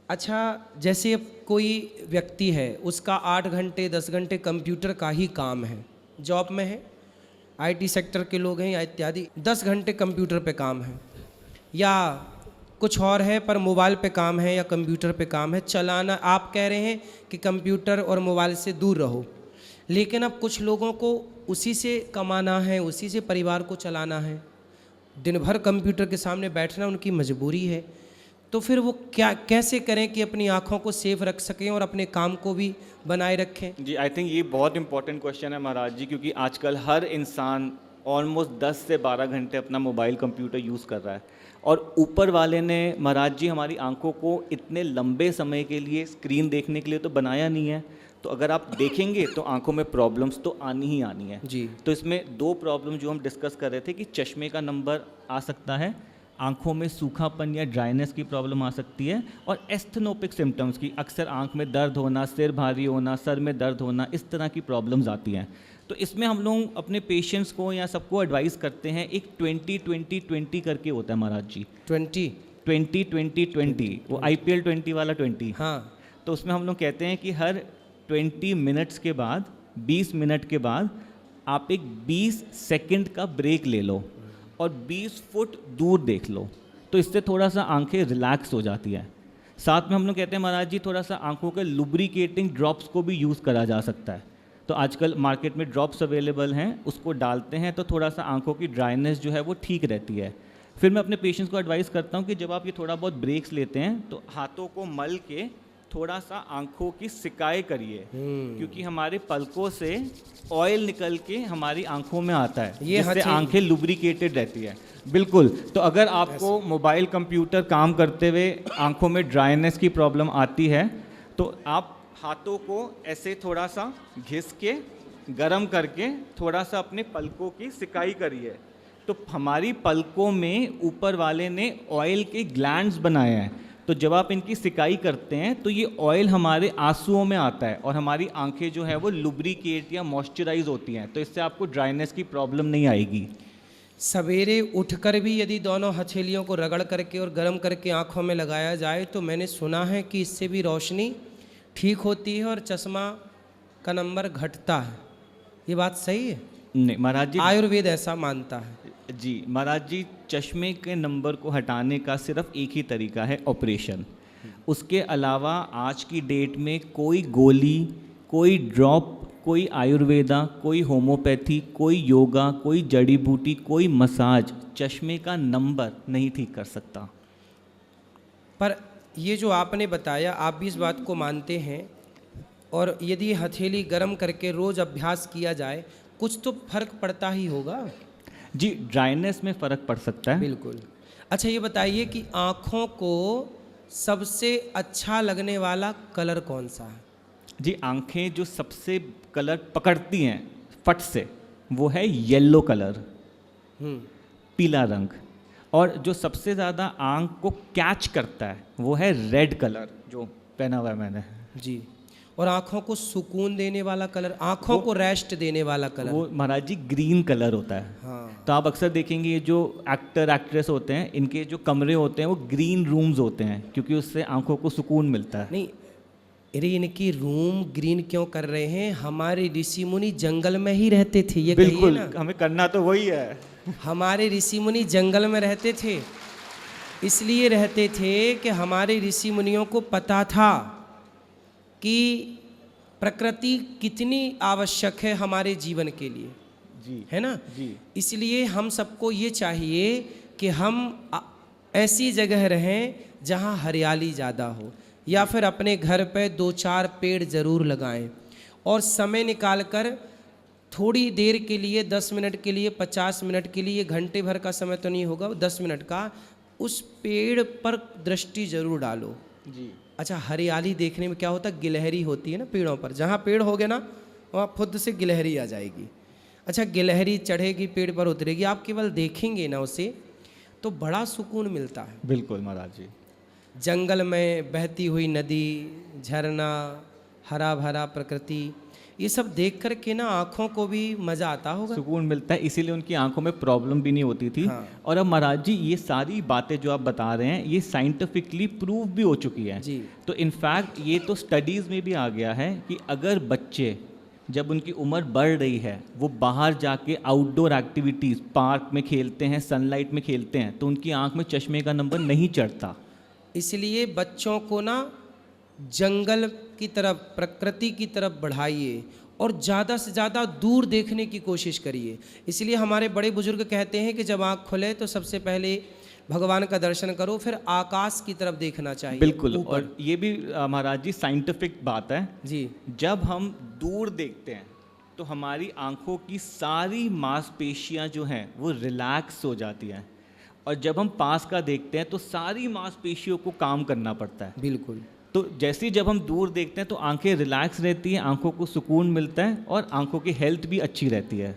अच्छा, जैसे अब कोई व्यक्ति है, उसका 8 घंटे 10 घंटे कंप्यूटर का ही काम है, जॉब में है, आईटी सेक्टर के लोग हैं या इत्यादि, 10 घंटे कंप्यूटर पे काम है, या कुछ और है पर मोबाइल पे काम है या कंप्यूटर पे काम है चलाना। आप कह रहे हैं कि कंप्यूटर और मोबाइल से दूर रहो, लेकिन अब कुछ लोगों को उसी से कमाना है, उसी से परिवार को चलाना है, दिन भर कंप्यूटर के सामने बैठना उनकी मजबूरी है। तो फिर वो क्या कैसे करें कि अपनी आँखों को सेफ रख सकें और अपने काम को भी बनाए रखें? जी, आई थिंक ये बहुत इंपॉर्टेंट क्वेश्चन है महाराज जी, क्योंकि आजकल हर इंसान ऑलमोस्ट 10 से 12 घंटे अपना मोबाइल कंप्यूटर यूज़ कर रहा है, और ऊपर वाले ने महाराज जी हमारी आंखों को इतने लंबे समय के लिए स्क्रीन देखने के लिए तो बनाया नहीं है। तो अगर आप देखेंगे तो आंखों में प्रॉब्लम्स तो आनी ही आनी है जी। तो इसमें दो प्रॉब्लम जो हम डिस्कस कर रहे थे कि चश्मे का नंबर आ सकता है, आंखों में सूखापन या ड्राइनेस की प्रॉब्लम आ सकती है, और एस्थेनोपिक सिम्टम्स की अक्सर आंख में दर्द होना, सिर भारी होना, सर में दर्द होना, इस तरह की प्रॉब्लम्स आती हैं। तो इसमें हम लोग अपने पेशेंट्स को या सबको एडवाइस करते हैं, एक 20-20-20 करके होता है महाराज जी। 20? 20-20-20 वो IPL 20 वाला 20। हाँ। तो उसमें हम लोग कहते हैं कि हर 20 मिनट्स के बाद, 20 मिनट के बाद आप एक 20 सेकंड का ब्रेक ले लो और 20 फुट दूर देख लो, तो इससे थोड़ा सा आंखें रिलैक्स हो जाती है। साथ में हम लोग कहते हैं महाराज जी थोड़ा सा आंखों के लुब्रिकेटिंग ड्रॉप्स को भी यूज़ करा जा सकता है। तो आजकल मार्केट में ड्रॉप्स अवेलेबल हैं, उसको डालते हैं तो थोड़ा सा आंखों की ड्राइनेस जो है वो ठीक रहती है। फिर मैं अपने पेशेंट्स को एडवाइस करता हूँ कि जब आप ये थोड़ा बहुत ब्रेक्स लेते हैं तो हाथों को मल के थोड़ा सा आंखों की सिकाई करिए, क्योंकि हमारे पलकों से ऑयल निकल के हमारी आंखों में आता है, जिससे आंखें लुब्रिकेटेड रहती है। बिल्कुल। तो अगर आपको मोबाइल कंप्यूटर काम करते हुए आंखों में ड्राइनेस की प्रॉब्लम आती है तो आप हाथों को ऐसे थोड़ा सा घिस के गरम करके थोड़ा सा अपने पलकों की सिकाई करिए, तो हमारी पलकों में ऊपर वाले ने ऑयल के ग्लैंड्स बनाए हैं, तो जब आप इनकी सिकाई करते हैं तो ये ऑयल हमारे आंसुओं में आता है और हमारी आंखें जो है वो लुब्रिकेट या मॉइस्चराइज होती हैं, तो इससे आपको ड्राइनेस की प्रॉब्लम नहीं आएगी। सवेरे उठकर भी यदि दोनों हथेलियों को रगड़ करके और गर्म करके आँखों में लगाया जाए तो मैंने सुना है कि इससे भी रोशनी ठीक होती है और चश्मा का नंबर घटता है। ये बात सही है? नहीं महाराज जी, आयुर्वेद ऐसा मानता है। जी महाराज जी, चश्मे के नंबर को हटाने का सिर्फ एक ही तरीका है, ऑपरेशन। उसके अलावा आज की डेट में कोई गोली, कोई ड्रॉप, कोई आयुर्वेदा, कोई होम्योपैथी, कोई योगा, कोई जड़ी बूटी, कोई मसाज चश्मे का नंबर नहीं ठीक कर सकता। पर ये जो आपने बताया, आप भी इस बात को मानते हैं, और यदि हथेली गर्म करके रोज़ अभ्यास किया जाए कुछ तो फर्क पड़ता ही होगा। जी, ड्राइनेस में फ़र्क पड़ सकता है। बिल्कुल। अच्छा, ये बताइए कि आँखों को सबसे अच्छा लगने वाला कलर कौन सा है? जी, आंखें जो सबसे कलर पकड़ती हैं फट से वो है येलो कलर, पीला रंग, और जो सबसे ज़्यादा आंख को कैच करता है वो है रेड कलर, जो पहना हुआ है मैंने। जी। और आँखों को सुकून देने वाला कलर, आँखों को रेस्ट देने वाला कलर, वो महाराज जी ग्रीन कलर होता है। हाँ। तो आप अक्सर देखेंगे ये जो एक्टर एक्ट्रेस होते हैं, इनके जो कमरे होते हैं वो ग्रीन रूम्स होते हैं, क्योंकि उससे आंखों को सुकून मिलता है। नहीं, अरे इनकी रूम ग्रीन क्यों कर रहे हैं? हमारे ऋषि मुनि जंगल में ही रहते थे, ये बिल्कुल, कहिए ना। हमें करना तो वही है। हमारे ऋषि मुनि जंगल में रहते थे, इसलिए रहते थे कि हमारे ऋषि मुनियों को पता था कि प्रकृति कितनी आवश्यक है हमारे जीवन के लिए, जी, है ना? जी। इसलिए हम सबको ये चाहिए कि हम ऐसी जगह रहें जहाँ हरियाली ज़्यादा हो, या फिर अपने घर पे 2-4 पेड़ ज़रूर लगाएं, और समय निकाल कर थोड़ी देर के लिए, 10 मिनट के लिए, 50 मिनट के लिए, घंटे भर का समय तो नहीं होगा, 10 मिनट का, उस पेड़ पर दृष्टि जरूर डालो। जी। अच्छा, हरियाली देखने में क्या होता है, गिलहरी होती है ना पेड़ों पर, जहाँ पेड़ हो गया ना वहाँ खुद से गिलहरी आ जाएगी। अच्छा, गिलहरी चढ़ेगी, पेड़ पर उतरेगी, आप केवल देखेंगे ना उसे तो बड़ा सुकून मिलता है। बिल्कुल महाराज जी। जंगल में बहती हुई नदी, झरना, हरा भरा प्रकृति, ये सब देख कर के ना आँखों को भी मज़ा आता होगा। सुकून मिलता है, इसीलिए उनकी आंखों में प्रॉब्लम भी नहीं होती थी। हाँ। और अब महाराज जी ये सारी बातें जो आप बता रहे हैं ये साइंटिफिकली प्रूव भी हो चुकी है। जी। तो इनफैक्ट ये तो स्टडीज़ में भी आ गया है कि अगर बच्चे जब उनकी उम्र बढ़ रही है वो बाहर जाके आउटडोर एक्टिविटीज़ पार्क में खेलते हैं, सनलाइट में खेलते हैं, तो उनकी आंख में चश्मे का नंबर नहीं चढ़ता। इसलिए बच्चों को ना जंगल की तरफ, प्रकृति की तरफ बढ़ाइए और ज़्यादा से ज़्यादा दूर देखने की कोशिश करिए। इसलिए हमारे बड़े बुजुर्ग कहते हैं कि जब आँख खुले तो सबसे पहले भगवान का दर्शन करो, फिर आकाश की तरफ देखना चाहिए। बिल्कुल। ऊपर। और ये भी महाराज जी साइंटिफिक बात है। जी। जब हम दूर देखते हैं तो हमारी आंखों की सारी मांसपेशियां जो हैं वो रिलैक्स हो जाती हैं, और जब हम पास का देखते हैं तो सारी मांसपेशियों को काम करना पड़ता है। बिल्कुल। तो जैसे ही जब हम दूर देखते हैं तो आंखें रिलैक्स रहती हैं, आंखों को सुकून मिलता है और आंखों की हेल्थ भी अच्छी रहती है।